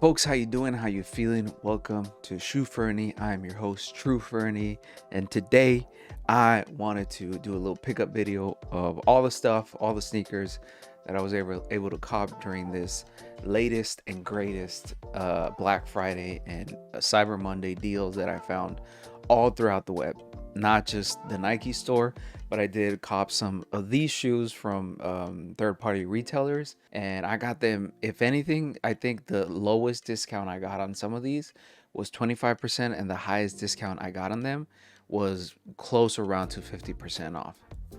Folks, how you doing? How you feeling? Welcome to Shoe Fernie. I'm your host, True Fernie, and today I wanted to do a little pickup video of all the stuff, all the sneakers that I was able to cop during this latest and greatest Black Friday and Cyber Monday deals that I found all throughout the web. Not just the Nike store, but I did cop some of these shoes from third-party retailers, and I got them. If anything, I think the lowest discount I got on some of these was 25%, and the highest discount I got on them was close around to 50% off.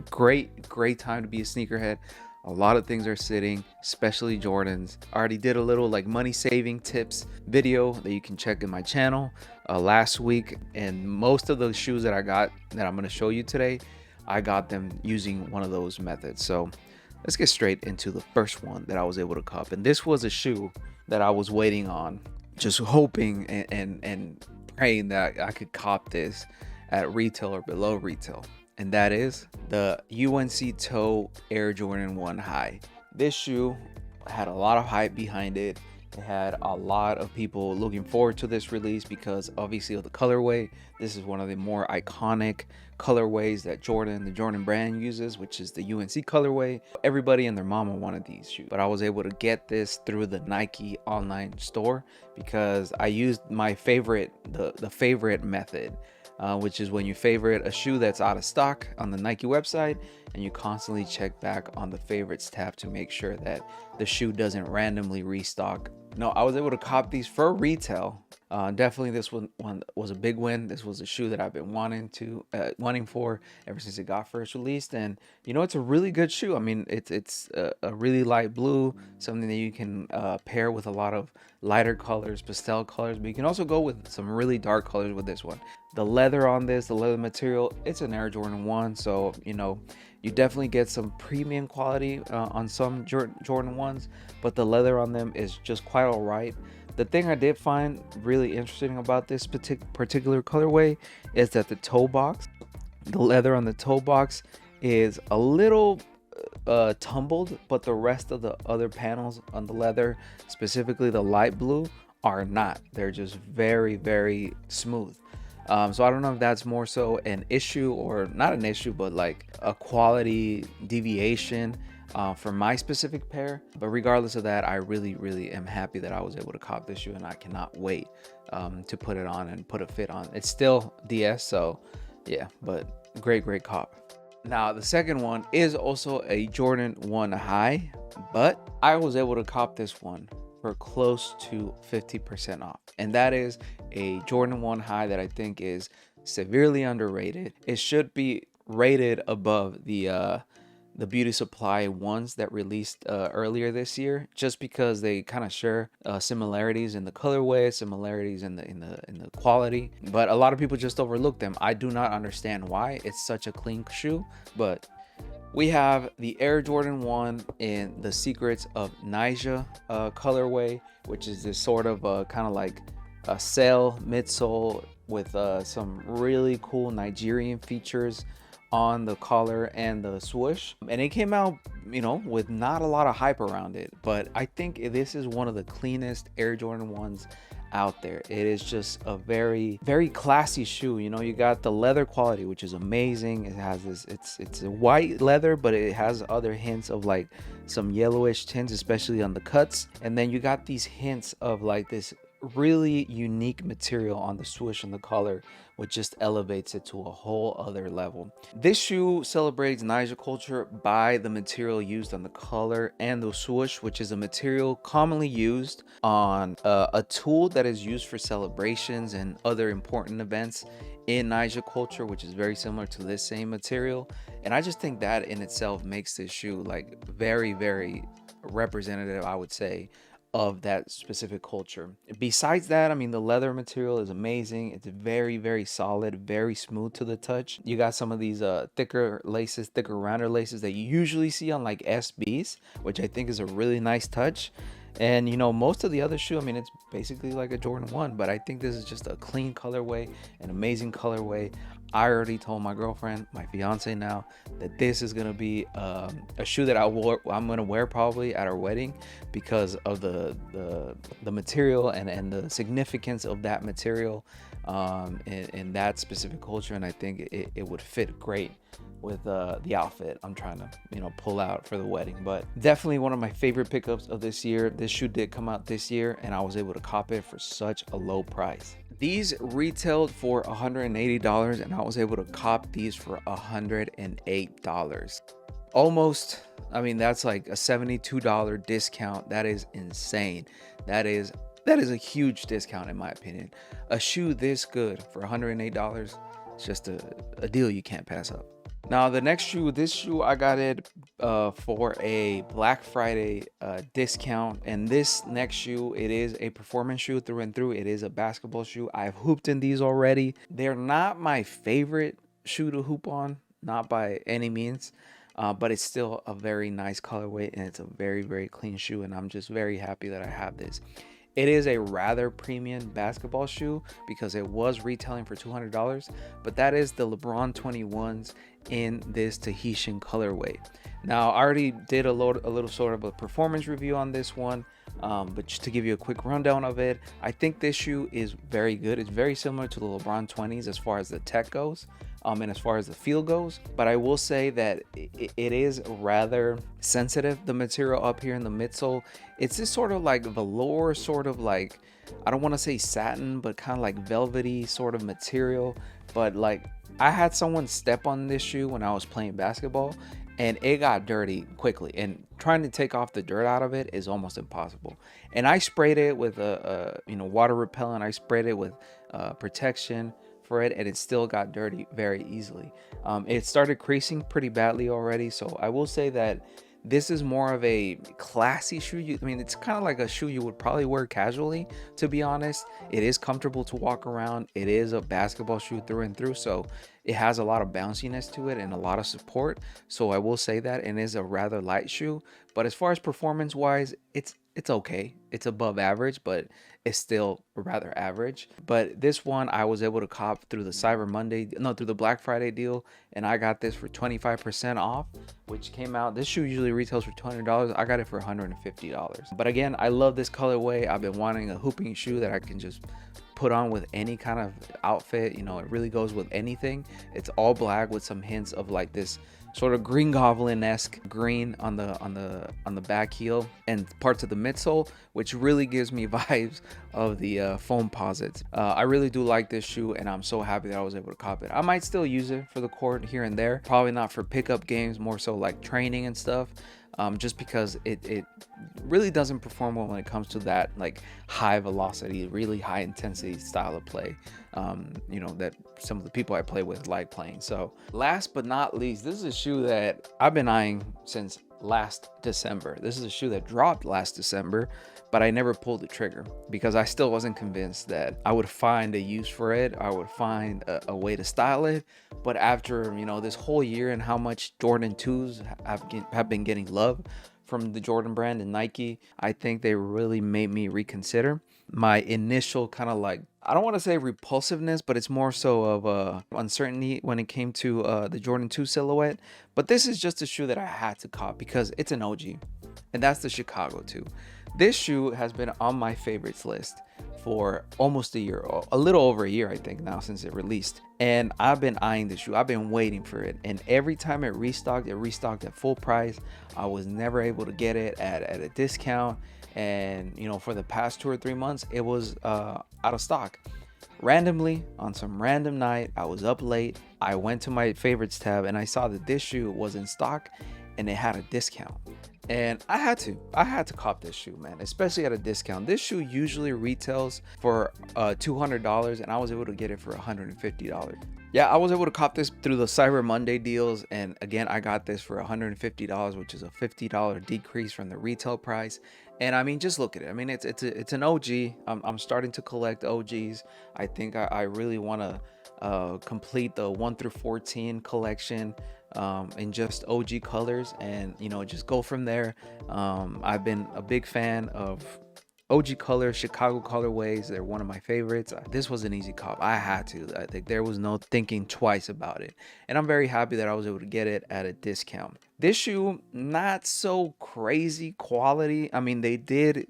Great time to be a sneakerhead. A lot of things are sitting, especially Jordans. I already did a little like money saving tips video that you can check in my channel last week, and most of those shoes that I got that I'm going to show you today, I got them using one of those methods. So let's get straight into the first one that I was able to cop, and this was a shoe that I was waiting on, just hoping and praying that I could cop this at retail or below retail, and that is the UNC Toe Air Jordan 1 High. This shoe had a lot of hype behind it. It had a lot of people looking forward to this release because obviously of the colorway. This is one of the more iconic colorways that the Jordan brand uses, which is the UNC colorway. Everybody and their mama wanted these shoes, but I was able to get this through the Nike online store because I used my favorite, the favorite method. Which is when you favorite a shoe that's out of stock on the Nike website, and you constantly check back on the favorites tab to make sure that the shoe doesn't randomly restock. No, I was able to cop these for retail. Definitely this one was a big win. This was a shoe that I've been wanting for ever since it got first released, and it's a really good shoe. I mean, it's a really light blue, something that you can pair with a lot of lighter colors, pastel colors, but you can also go with some really dark colors with this one. The leather on this, the leather material, it's an Air Jordan 1, so you definitely get some premium quality on some Jordan 1s, but the leather on them is just quite all right. The thing I did find really interesting about this particular colorway is that the toe box, the leather on the toe box is a little tumbled, but the rest of the other panels on the leather, specifically the light blue, are not. They're just very smooth. So I don't know if that's more so an issue or not an issue, but like a quality deviation for my specific pair. But regardless of that, I really am happy that I was able to cop this shoe, and I cannot wait to put it on and put a fit on. It's still DS, so yeah, but great cop. Now the second one is also a Jordan 1 High, but I was able to cop this one for close to 50% off, and that is a Jordan 1 High that I think is severely underrated. It should be rated above the Beauty Supply ones that released earlier this year, just because they kind of share similarities in the colorway, similarities in the quality, but a lot of people just overlook them. I do not understand why. It's such a clean shoe. But we have the Air Jordan 1 in the Secrets of Nyjah colorway, which is this sort of kind of like a sail midsole with some really cool Nigerian features on the collar and the swoosh, and it came out with not a lot of hype around it, but I think this is one of the cleanest Air Jordan 1s out there. It is just a very classy shoe. You got the leather quality, which is amazing. It has this, it's a white leather, but it has other hints of like some yellowish tints, especially on the cuts, and then you got these hints of like this really unique material on the swoosh and the collar, which just elevates it to a whole other level. This shoe celebrates Nyjah culture by the material used on the collar and the swoosh, which is a material commonly used on a tool that is used for celebrations and other important events in Nyjah culture, which is very similar to this same material. And I just think that in itself makes this shoe like very representative, I would say, of that specific culture. Besides that, I mean, the leather material is amazing. It's very solid, very smooth to the touch. You got some of these thicker rounder laces that you usually see on like SBs, which I think is a really nice touch. And most of the other shoe, I mean, it's basically like a Jordan 1, but I think this is just a clean colorway, an amazing colorway. I already told my girlfriend, my fiance now, that this is gonna be a shoe that I'm gonna wear probably at our wedding because of the material and the significance of that material in that specific culture, and I think it would fit great with the outfit I'm trying to pull out for the wedding. But definitely one of my favorite pickups of this year. This shoe did come out this year and I was able to cop it for such a low price. These retailed for $180 and I was able to cop these for $108. Almost, I mean, that's like a $72 discount. That is insane. That is a huge discount in my opinion. A shoe this good for $108 is just a deal you can't pass up. Now the next shoe, this shoe I got it for a Black Friday discount, and this next shoe, it is a performance shoe through and through. It is a basketball shoe. I've hooped in these already. They're not my favorite shoe to hoop on, not by any means, but it's still a very nice colorway and it's a very, very clean shoe, and I'm just very happy that I have this. It is a rather premium basketball shoe because it was retailing for $200, but that is the LeBron 21s in this Tahitian colorway. Now, I already did a little sort of a performance review on this one, but just to give you a quick rundown of it, I think this shoe is very good. It's very similar to the LeBron 20s as far as the tech goes. And as far as the feel goes, but I will say that it is rather sensitive, the material up here in the midsole. It's this sort of like velour, sort of like, I don't want to say satin, but kind of like velvety sort of material. But like, I had someone step on this shoe when I was playing basketball and it got dirty quickly, and trying to take off the dirt out of it is almost impossible. And I sprayed it with a water repellent. I sprayed it with protection for it, and it still got dirty very easily. It started creasing pretty badly already, so I will say that this is more of a classy shoe. I mean, it's kind of like a shoe you would probably wear casually, to be honest. It is comfortable to walk around. It is a basketball shoe through and through, so it has a lot of bounciness to it and a lot of support. So I will say that, and it is a rather light shoe. But as far as performance wise, it's okay. It's above average, but it's still rather average. But this one I was able to cop through through the Black Friday deal, and I got this for 25% off, which came out. This shoe usually retails for $200. I got it for $150. But again, I love this colorway. I've been wanting a hooping shoe that I can just put on with any kind of outfit. It really goes with anything. It's all black with some hints of like this sort of Green Goblin-esque green on the back heel and parts of the midsole, which really gives me vibes of the Foamposites. I really do like this shoe, and I'm so happy that I was able to cop it. I might still use it for the court here and there, probably not for pickup games, more so like training and stuff. Just because it really doesn't perform well when it comes to that like high velocity, really high intensity style of play, that some of the people I play with like playing. So last but not least, this is a shoe that I've been eyeing since last December. This is a shoe that dropped last December, but I never pulled the trigger because I still wasn't convinced that I would find a use for it. I would find a way to style it. But after this whole year and how much Jordan 2s have been getting love from the Jordan brand and Nike, I think they really made me reconsider my initial kind of like, I don't want to say repulsiveness, but it's more so of uncertainty when it came to the Jordan 2 silhouette. But this is just a shoe that I had to cop because it's an OG, and that's the Chicago 2. This shoe has been on my favorites list for almost a year, a little over a year, I think now, since it released. And I've been eyeing the shoe. I've been waiting for it. And every time it restocked at full price. I was never able to get it at a discount. And, for the past 2 or 3 months, it was out of stock. Randomly, on some random night, I was up late. I went to my favorites tab and I saw that this shoe was in stock and it had a discount. And I had to cop this shoe, man, especially at a discount. This shoe usually retails for $200 and I was able to get it for $150. Yeah, I was able to cop this through the Cyber Monday deals, and again, I got this for $150, which is a $50 decrease from the retail price. And I mean, just look at it. I mean, it's an OG. I'm starting to collect OGs. I think I really want to complete the 1 through 14 collection in just OG colors, and just go from there. I've been a big fan of OG color, Chicago colorways, they're one of my favorites. This was an easy cop. I had to. I think there was no thinking twice about it. And I'm very happy that I was able to get it at a discount. This shoe, not so crazy quality. I mean, they did.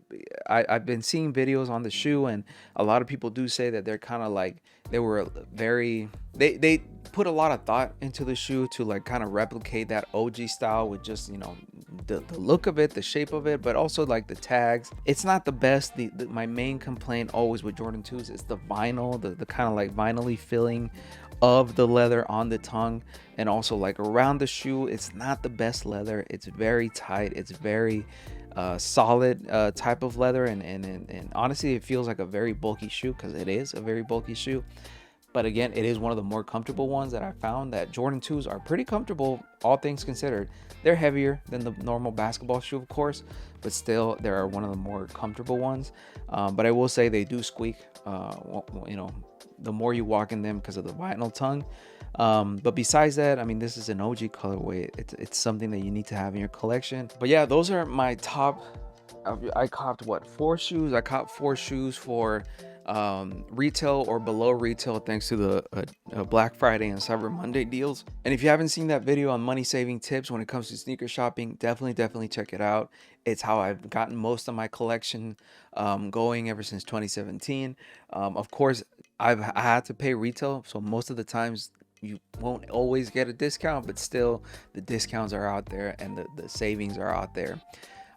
I've been seeing videos on the shoe, and a lot of people do say that they're kind of like, they were very, they put a lot of thought into the shoe to like kind of replicate that OG style with just, you know, the look of it, the shape of it, but also like the tags. It's not the best. My main complaint always with Jordan 2s is the vinyl, the kind of like vinyl-y feeling of the leather on the tongue, and also like around the shoe. It's not the best leather. It's very tight. It's very solid type of leather, and honestly, it feels like a very bulky shoe because it is a very bulky shoe. But again, it is one of the more comfortable ones that I found. That Jordan 2s are pretty comfortable, all things considered. They're heavier than the normal basketball shoe, of course, but still, they are one of the more comfortable ones. But I will say they do squeak, you know, the more you walk in them because of the vinyl tongue. But besides that, I mean, this is an OG colorway. It's something that you need to have in your collection. But yeah, those are my top. I copped what, 4 shoes? I copped 4 shoes for retail or below retail thanks to the Black Friday and Cyber Monday deals. And if you haven't seen that video on money saving tips when it comes to sneaker shopping, definitely check it out. It's how I've gotten most of my collection going ever since 2017. Of course, I had to pay retail, so most of the times you won't always get a discount, but still the discounts are out there and the savings are out there.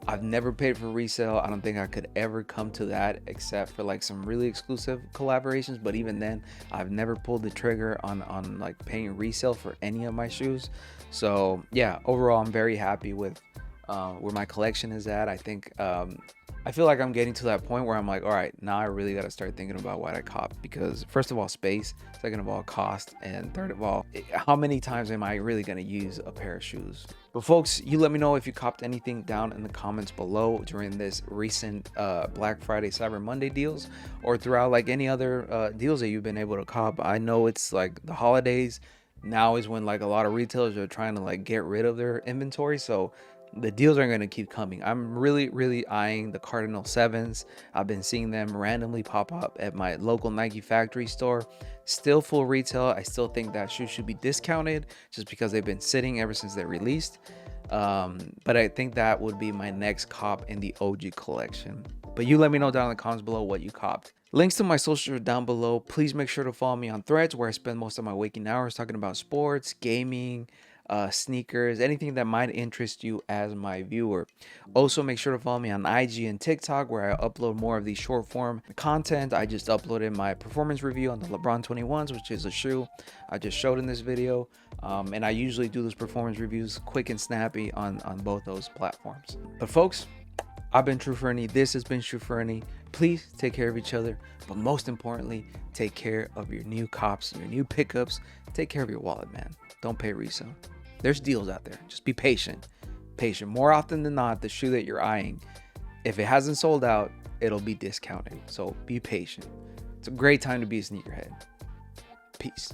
I've never paid for resale. I don't think I could ever come to that except for like some really exclusive collaborations. But even then, I've never pulled the trigger on like paying resale for any of my shoes. So yeah, overall, I'm very happy with where my collection is at. I think I feel like I'm getting to that point where I'm like, all right, now I really got to start thinking about what I cop, because first of all, space, second of all, cost, and third of all, how many times am I really going to use a pair of shoes? But folks, you let me know if you copped anything down in the comments below during this recent Black Friday Cyber Monday deals, or throughout like any other deals that you've been able to cop. I know it's like the holidays now is when like a lot of retailers are trying to like get rid of their inventory, so the deals are going to keep coming. I'm really eyeing the Cardinal 7s. I've been seeing them randomly pop up at my local Nike factory store. Still full retail. I still think that shoe should be discounted just because they've been sitting ever since they released. But I think that would be my next cop in the OG collection. But you let me know down in the comments below what you copped. Links to my socials are down below. Please make sure to follow me on Threads, where I spend most of my waking hours talking about sports, gaming, sneakers, anything that might interest you as my viewer. Also, make sure to follow me on IG and TikTok, where I upload more of the short form content. I just uploaded my performance review on the LeBron 21s, which is a shoe I just showed in this video. And I usually do those performance reviews quick and snappy on both those platforms. But folks, I've been True Fernie. This has been True Fernie. Please take care of each other, but most importantly, take care of your new cops, your new pickups. Take care of your wallet, man. Don't pay resale. There's deals out there. Just be patient. More often than not, the shoe that you're eyeing, if it hasn't sold out, it'll be discounted. So be patient. It's a great time to be a sneakerhead. Peace.